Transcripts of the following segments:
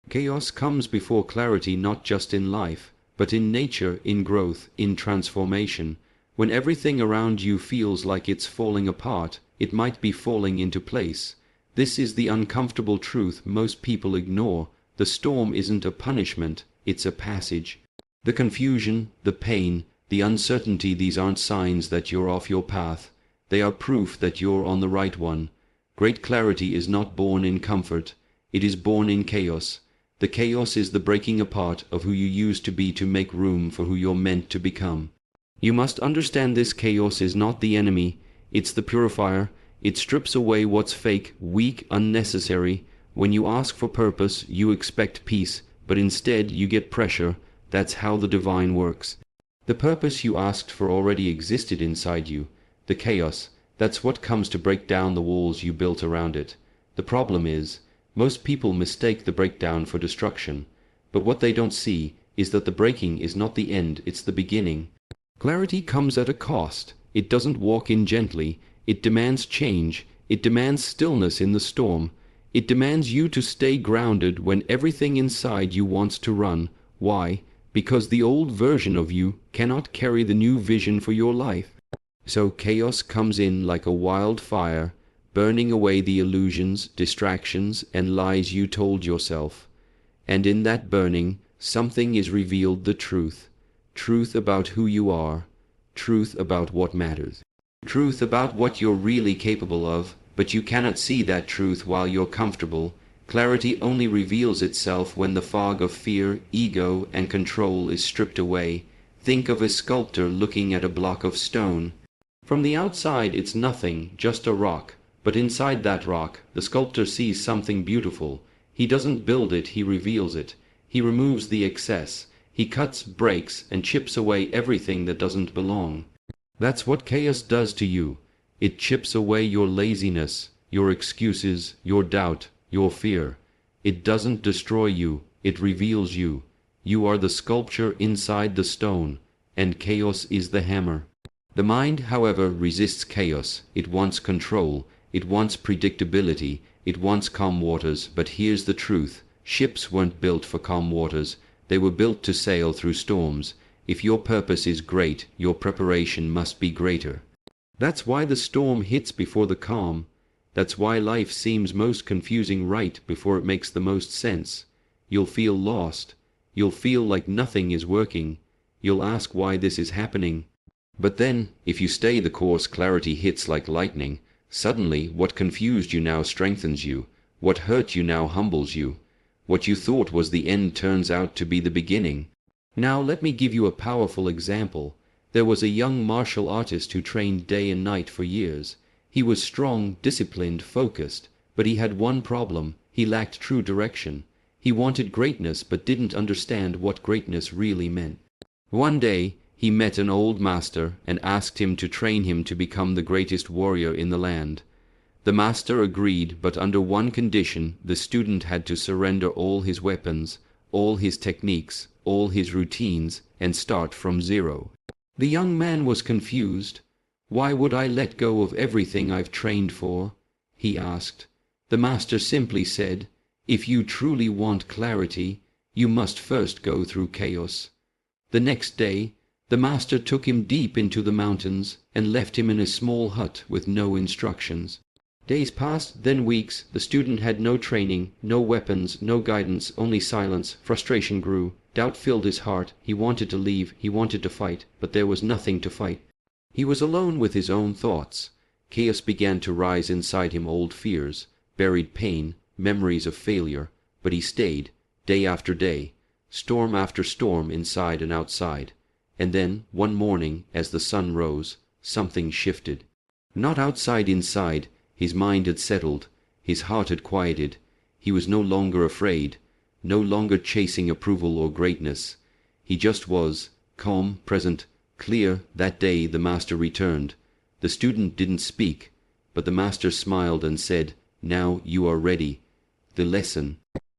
Chaos comes before clarity, not just in life, but in nature, in growth, in transformation. When everything around you feels like it's falling apart, it might be falling into place. This is the uncomfortable truth most people ignore. The storm isn't a punishment, it's a passage. The confusion, the pain, the uncertainty, these aren't signs that you're off your path. They are proof that you're on the right one. Great clarity is not born in comfort, it is born in chaos. The chaos is the breaking apart of who you used to be to make room for who you're meant to become. You must understand this chaos is not the enemy, it's the purifier. It strips away what's fake, weak, unnecessary. When you ask for purpose, you expect peace, but instead you get pressure. That's how the divine works. The purpose you asked for already existed inside you. The chaos, that's what comes to break down the walls you built around it. The problem is, most people mistake the breakdown for destruction. But what they don't see is that the breaking is not the end, it's the beginning. Clarity comes at a cost. It doesn't walk in gently. It demands change. It demands stillness in the storm. It demands you to stay grounded when everything inside you wants to run. Why? Because the old version of you cannot carry the new vision for your life. So chaos comes in like a wildfire, burning away the illusions, distractions, and lies you told yourself. And in that burning, something is revealed, the truth. Truth about who you are. Truth about what matters. Truth about what you're really capable of, but you cannot see that truth while you're comfortable. Clarity only reveals itself when the fog of fear, ego, and control is stripped away. Think of a sculptor looking at a block of stone. From the outside it's nothing, just a rock. But inside that rock, the sculptor sees something beautiful. He doesn't build it, he reveals it. He removes the excess. He cuts, breaks, and chips away everything that doesn't belong. That's what chaos does to you. It chips away your laziness, your excuses, your doubt, your fear. It doesn't destroy you, it reveals you. You are the sculpture inside the stone, and chaos is the hammer. The mind, however, resists chaos. It wants control. It wants predictability. It wants calm waters. But here's the truth. Ships weren't built for calm waters. They were built to sail through storms. If your purpose is great, your preparation must be greater. That's why the storm hits before the calm. That's why life seems most confusing right before it makes the most sense. You'll feel lost. You'll feel like nothing is working. You'll ask why this is happening. But then, if you stay the course, clarity hits like lightning. Suddenly, what confused you now strengthens you. What hurt you now humbles you. What you thought was the end turns out to be the beginning. Now let me give you a powerful example. There was a young martial artist who trained day and night for years. He was strong, disciplined, focused, but he had one problem. He lacked true direction. He wanted greatness but didn't understand what greatness really meant. One day, he met an old master and asked him to train him to become the greatest warrior in the land. The master agreed, but under one condition: the student had to surrender all his weapons, all his techniques, all his routines, and start from zero. The young man was confused. "Why would I let go of everything I've trained for?" he asked. The master simply said, "If you truly want clarity, you must first go through chaos." The next day, the master took him deep into the mountains and left him in a small hut with no instructions. Days passed, then weeks. The student had no training, no weapons, no guidance, only silence. Frustration grew. Doubt filled his heart. He wanted to leave, he wanted to fight, but there was nothing to fight. He was alone with his own thoughts. Chaos began to rise inside him, old fears, buried pain, memories of failure. But he stayed, day after day, storm after storm, inside and outside. And then, one morning, as the sun rose, something shifted. Not outside, inside. His mind had settled. His heart had quieted. He was no longer afraid, no longer chasing approval or greatness. He just was, calm, present, clear. That day the master returned. The student didn't speak, but the master smiled and said, "Now you are ready." The lesson.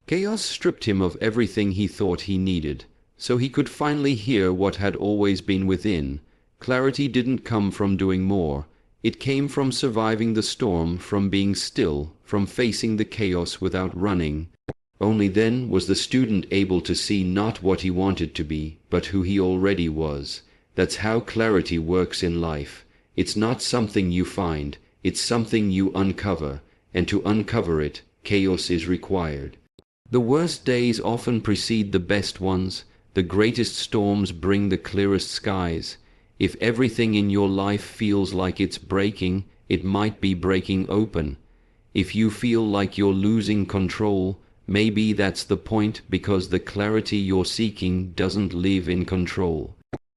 Chaos stripped him of everything he thought he needed, so he could finally hear what had always been within. Clarity didn't come from doing more. It came from surviving the storm, from being still, from facing the chaos without running. Only then was the student able to see not what he wanted to be, but who he already was. That's how clarity works in life. It's not something you find, it's something you uncover, and to uncover it, chaos is required. The worst days often precede the best ones. The greatest storms bring the clearest skies. If everything in your life feels like it's breaking, it might be breaking open. If you feel like you're losing control, maybe that's the point, because the clarity you're seeking doesn't live in control.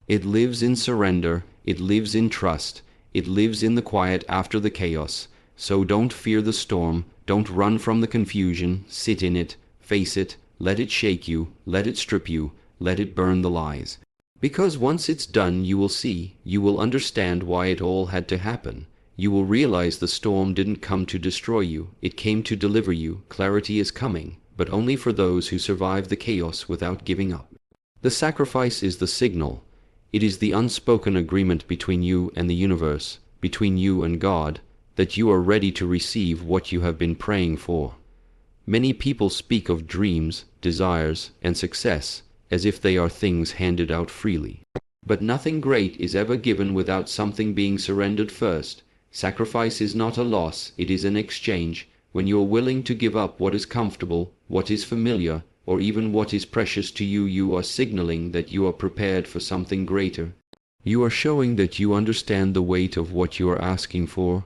It lives in surrender, it lives in trust, it lives in the quiet after the chaos. So don't fear the storm, don't run from the confusion, sit in it, face it, let it shake you, let it strip you, let it burn the lies. Because once it's done, you will see, you will understand why it all had to happen. You will realize the storm didn't come to destroy you, it came to deliver you. Clarity is coming, but only for those who survive the chaos without giving up. The sacrifice is the signal. It is the unspoken agreement between you and the universe, between you and God, that you are ready to receive what you have been praying for. Many people speak of dreams, desires, and success as if they are things handed out freely. But nothing great is ever given without something being surrendered first. Sacrifice is not a loss, it is an exchange. When you are willing to give up what is comfortable, what is familiar, or even what is precious to you, you are signaling that you are prepared for something greater. You are showing that you understand the weight of what you are asking for.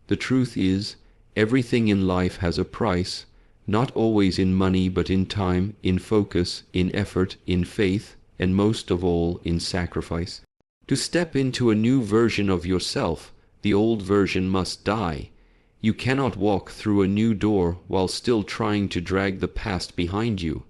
The truth is, everything in life has a price, not always in money but in time, in focus, in effort, in faith, and most of all in sacrifice. To step into a new version of yourself, the old version must die. You cannot walk through a new door while still trying to drag the past behind you.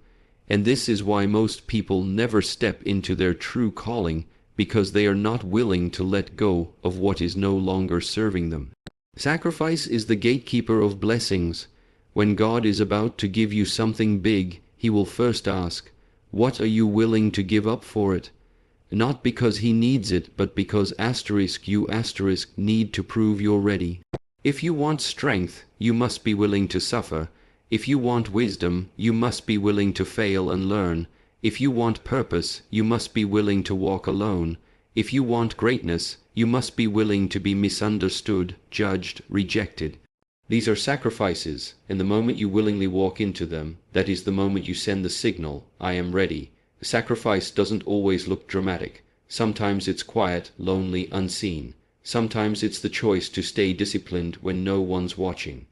And this is why most people never step into their true calling, because they are not willing to let go of what is no longer serving them. Sacrifice is the gatekeeper of blessings. When God is about to give you something big, He will first ask, what are you willing to give up for it? Not because He needs it, but because you need to prove you're ready. If you want strength, you must be willing to suffer. If you want wisdom, you must be willing to fail and learn. If you want purpose, you must be willing to walk alone. If you want greatness, you must be willing to be misunderstood, judged, rejected. These are sacrifices, and the moment you willingly walk into them, that is the moment you send the signal, I am ready. The sacrifice doesn't always look dramatic. Sometimes it's quiet, lonely, unseen. Sometimes it's the choice to stay disciplined when no one's watching.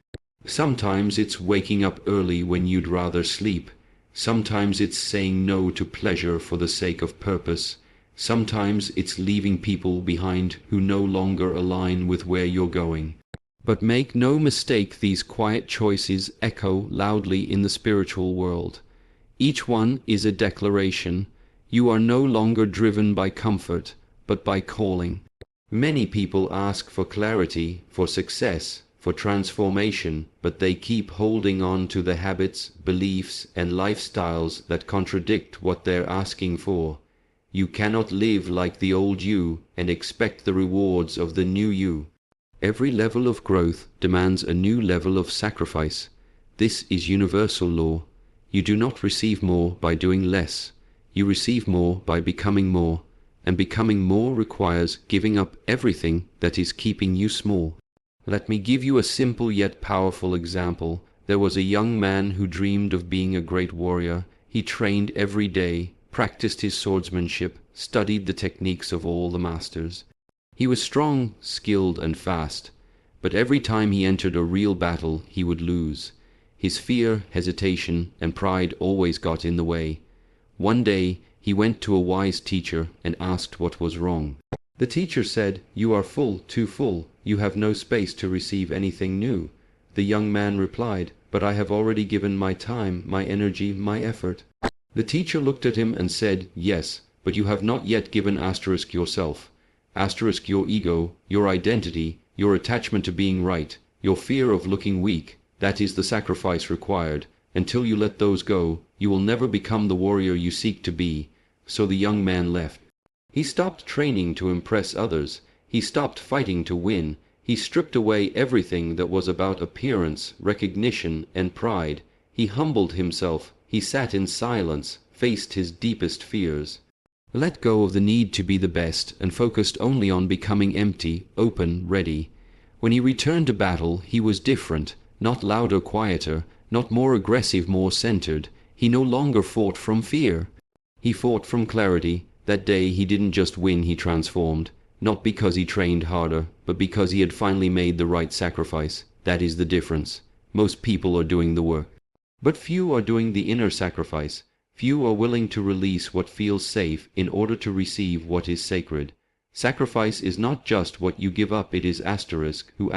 Sometimes it's waking up early when you'd rather sleep. Sometimes it's saying no to pleasure for the sake of purpose. Sometimes it's leaving people behind who no longer align with where you're going. But make no mistake, these quiet choices echo loudly in the spiritual world. Each one is a declaration. You are no longer driven by comfort, but by calling. Many people ask for clarity, for success, for transformation, but they keep holding on to the habits, beliefs, and lifestyles that contradict what they're asking for. You cannot live like the old you and expect the rewards of the new you. Every level of growth demands a new level of sacrifice. This is universal law. You do not receive more by doing less. You receive more by becoming more, and becoming more requires giving up everything that is keeping you small. Let me give you a simple yet powerful example. There was a young man who dreamed of being a great warrior. He trained every day, practiced his swordsmanship, studied the techniques of all the masters. He was strong, skilled, and fast, but every time he entered a real battle, he would lose. His fear, hesitation, and pride always got in the way. One day, he went to a wise teacher and asked what was wrong. The teacher said, "You are full, too full. You have no space to receive anything new." The young man replied, "But I have already given my time, my energy, my effort." The teacher looked at him and said, "Yes, but you have not yet given yourself. Your ego, your identity, your attachment to being right, your fear of looking weak. That is the sacrifice required. Until you let those go, you will never become the warrior you seek to be." So the young man left. He stopped training to impress others. He stopped fighting to win. He stripped away everything that was about appearance, recognition, and pride. He humbled himself, he sat in silence, faced his deepest fears. Let go of the need to be the best and focused only on becoming empty, open, ready. When he returned to battle, he was different, not louder, quieter, not more aggressive, more centered. He no longer fought from fear. He fought from clarity. That day he didn't just win, he transformed. Not because he trained harder, but because he had finally made the right sacrifice. That is the difference. Most people are doing the work, but few are doing the inner sacrifice. Few are willing to release what feels safe in order to receive what is sacred. Sacrifice is not just what you give up, it is who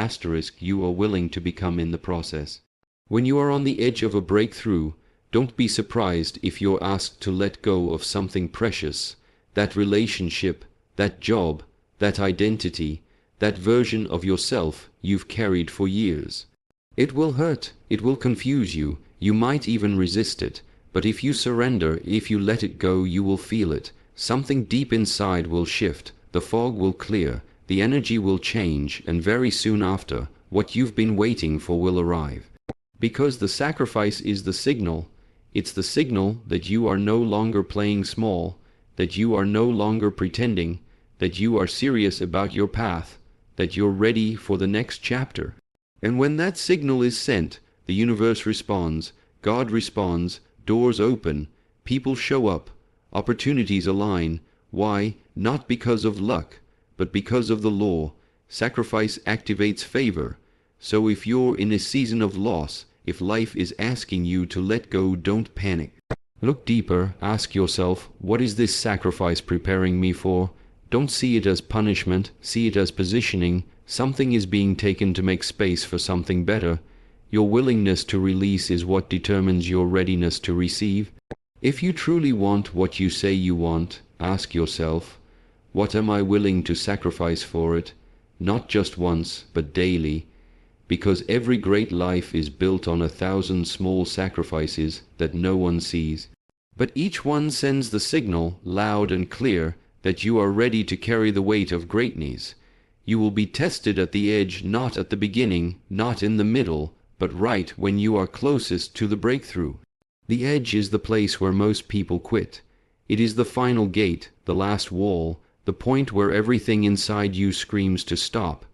you are willing to become in the process. When you are on the edge of a breakthrough, don't be surprised if you're asked to let go of something precious. That relationship, that job, that identity, that version of yourself you've carried for years. It will hurt, it will confuse you, you might even resist it. But if you surrender, if you let it go, you will feel it. Something deep inside will shift, the fog will clear, the energy will change, and very soon after, what you've been waiting for will arrive. Because the sacrifice is the signal. It's the signal that you are no longer playing small, that you are no longer pretending, that you are serious about your path, that you're ready for the next chapter. And when that signal is sent, the universe responds, God responds, doors open, people show up, opportunities align. Why? Not because of luck, but because of the law. Sacrifice activates favor. So if you're in a season of loss, if life is asking you to let go, don't panic. Look deeper, ask yourself, what is this sacrifice preparing me for? Don't see it as punishment, see it as positioning. Something is being taken to make space for something better. Your willingness to release is what determines your readiness to receive. If you truly want what you say you want, ask yourself, what am I willing to sacrifice for it? Not just once, but daily. Because every great life is built on 1,000 small sacrifices that no one sees. But each one sends the signal, loud and clear, that you are ready to carry the weight of greatness. You will be tested at the edge, not at the beginning, not in the middle, but right when you are closest to the breakthrough. The edge is the place where most people quit. It is the final gate, the last wall, the point where everything inside you screams to stop.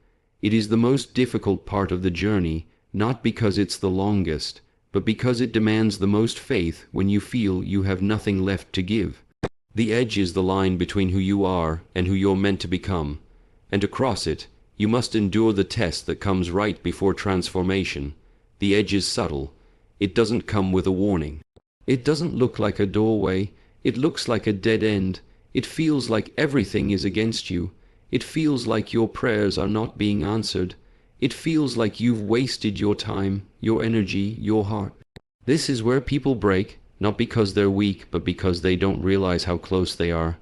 It is the most difficult part of the journey, not because it's the longest, but because it demands the most faith when you feel you have nothing left to give. The edge is the line between who you are and who you're meant to become. And to cross it, you must endure the test that comes right before transformation. The edge is subtle. It doesn't come with a warning. It doesn't look like a doorway. It looks like a dead end. It feels like everything is against you. It feels like your prayers are not being answered. It feels like you've wasted your time, your energy, your heart. This is where people break, not because they're weak, but because they don't realize how close they are.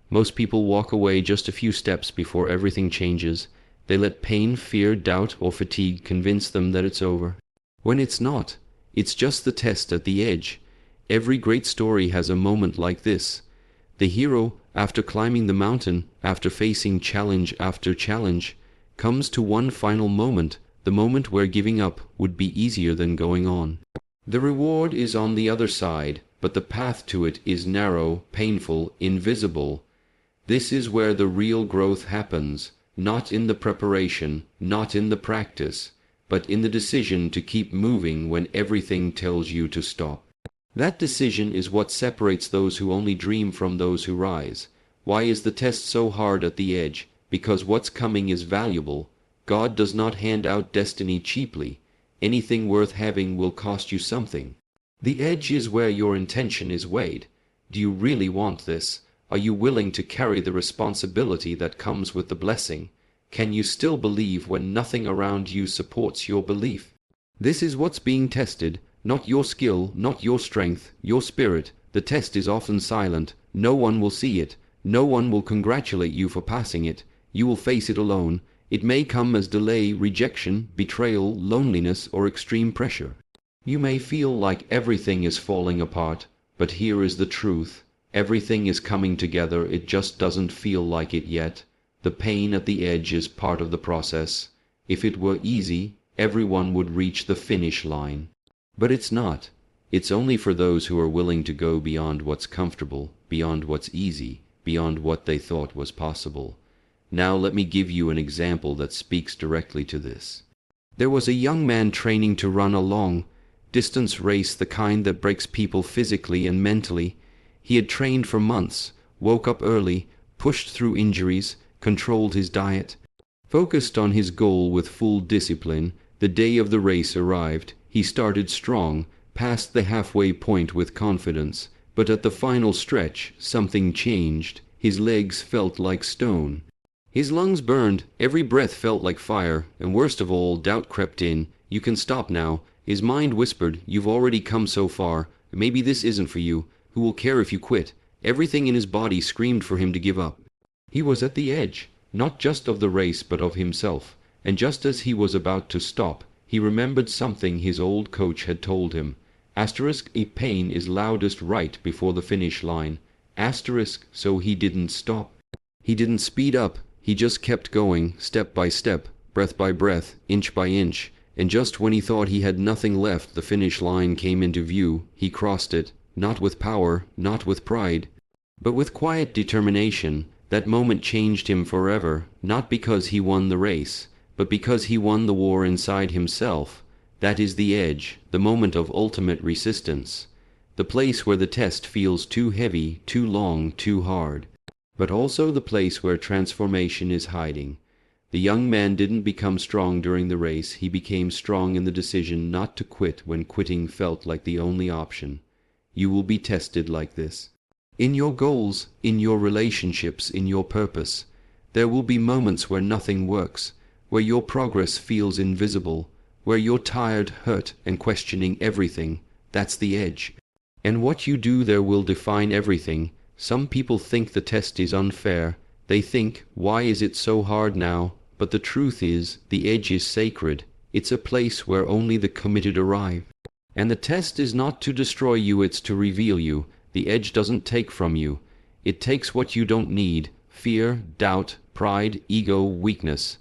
Most people walk away just a few steps before everything changes. They let pain, fear, doubt, or fatigue convince them that it's over. When it's not, it's just the test at the edge. Every great story has a moment like this. The hero, after climbing the mountain, after facing challenge after challenge, comes to one final moment, the moment where giving up would be easier than going on. The reward is on the other side, but the path to it is narrow, painful, invisible. This is where the real growth happens, not in the preparation, not in the practice, but in the decision to keep moving when everything tells you to stop. That decision is what separates those who only dream from those who rise. Why is the test so hard at the edge? Because what's coming is valuable. God does not hand out destiny cheaply. Anything worth having will cost you something. The edge is where your intention is weighed. Do you really want this? Are you willing to carry the responsibility that comes with the blessing? Can you still believe when nothing around you supports your belief? This is what's being tested, not your skill, not your strength, your spirit. The test is often silent. No one will see it. No one will congratulate you for passing it. You will face it alone. It may come as delay, rejection, betrayal, loneliness, or extreme pressure. You may feel like everything is falling apart, but here is the truth. Everything is coming together, it just doesn't feel like it yet. The pain at the edge is part of the process. If it were easy, everyone would reach the finish line. But it's not. It's only for those who are willing to go beyond what's comfortable, beyond what's easy, beyond what they thought was possible. Now let me give you an example that speaks directly to this. There was a young man training to run a long-distance race, the kind that breaks people physically and mentally. He had trained for months, woke up early, pushed through injuries, controlled his diet, focused on his goal with full discipline. The day of the race arrived. He started strong, passed the halfway point with confidence, but at the final stretch, something changed. His legs felt like stone. His lungs burned, every breath felt like fire, and worst of all, doubt crept in. You can stop now. His mind whispered, you've already come so far. Maybe this isn't for you. Who will care if you quit? Everything in his body screamed for him to give up. He was at the edge, not just of the race but of himself, and just as he was about to stop, he remembered something his old coach had told him. A pain is loudest right before the finish line. So he didn't stop. He didn't speed up. He just kept going, step by step, breath by breath, inch by inch, and just when he thought he had nothing left, the finish line came into view. He crossed it, not with power, not with pride, but with quiet determination. That moment changed him forever, not because he won the race, but because he won the war inside himself. That is the edge, the moment of ultimate resistance, the place where the test feels too heavy, too long, too hard, but also the place where transformation is hiding. The young man didn't become strong during the race. He became strong in the decision not to quit when quitting felt like the only option. You will be tested like this. In your goals, in your relationships, in your purpose. There will be moments where nothing works, where your progress feels invisible, where you're tired, hurt, and questioning everything. That's the edge. And what you do there will define everything. Some people think the test is unfair. They think, why is it so hard now? But the truth is, the edge is sacred. It's a place where only the committed arrive. And the test is not to destroy you, it's to reveal you. The edge doesn't take from you. It takes what you don't need: fear, doubt, pride, ego, weakness.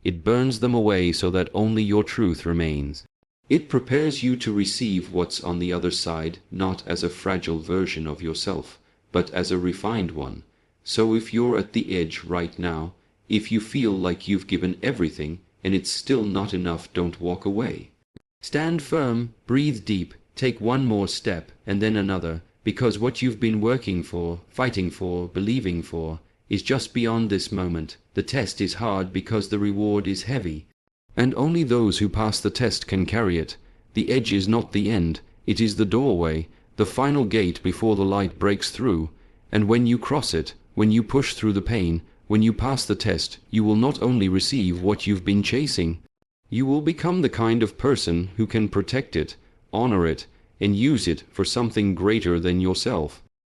It burns them away so that only your truth remains. It prepares you to receive what's on the other side, not as a fragile version of yourself, but as a refined one. So if you're at the edge right now, if you feel like you've given everything and it's still not enough, don't walk away. Stand firm, breathe deep, take one more step and then another, because what you've been working for, fighting for, believing for, is just beyond this moment. The test is hard because the reward is heavy, and only those who pass the test can carry it. The edge is not the end, it is the doorway, the final gate before the light breaks through. And when you cross it, when you push through the pain, when you pass the test, you will not only receive what you've been chasing, you will become the kind of person who can protect it, honor it, and use it for something greater than yourself.